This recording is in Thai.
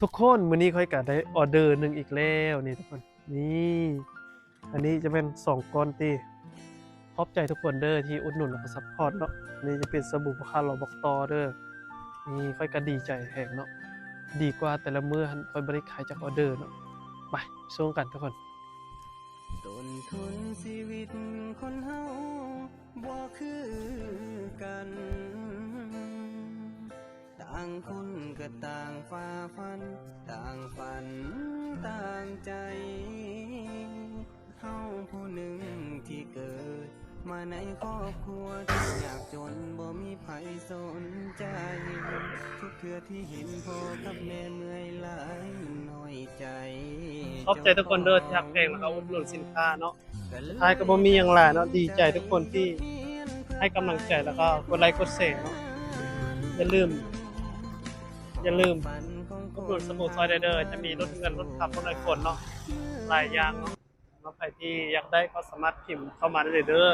ทุกคนมื้อนี้ค่อยก็ได้ออเดอร์หนึ่งอีกแล้วนี่ทุกคนนี่อันนี้จะเป็น2ก้อนติขอบใจทุกคนเด้อที่อุดหนุนแล้วก็ซัปพอร์ตเนาะนี่จะเป็นสบู่พ่อค้าหล่อบอกต่อเด้อนี่ค่อยก็ดีใจแฮงเนาะดีกว่าแต่ละมื้อหั้นค่อยบ่ได้ขายจากออเดอร์เนาะไปสู้กันทุกคนต้นทุนชีวิตคนเฮาบ่คือกัน ต่างคนก็ต่างฝ่าฟัน ต่างฝันต่างใจ เฮาผู้หนึ่งที่เกิด มาในครอบครัวที่ยากจนบ่มีไผสนใจ ทุกเทื่อที่เห็นพ่อกับแม่เมื่อยหลายมันน้อยใจขอบใจทุกคนเด้อที่รักเพลงแล้วก็อุดหนุนสินค้าเนาะท้ายก็บ่มีหยังหลายเนาะดีใจทุกคนที่ให้กำลังใจแล้วก็กดไลค์กดแชร์เนาะอย่าลืมอุดหนุนสบู่ซอยเด้อจะมีลดเงินลดขับลดไอฝนเนาะหลายอย่างเนาะใครที่อยากได้ก็สามารถพิมพ์เข้ามาได้เลยเด้อ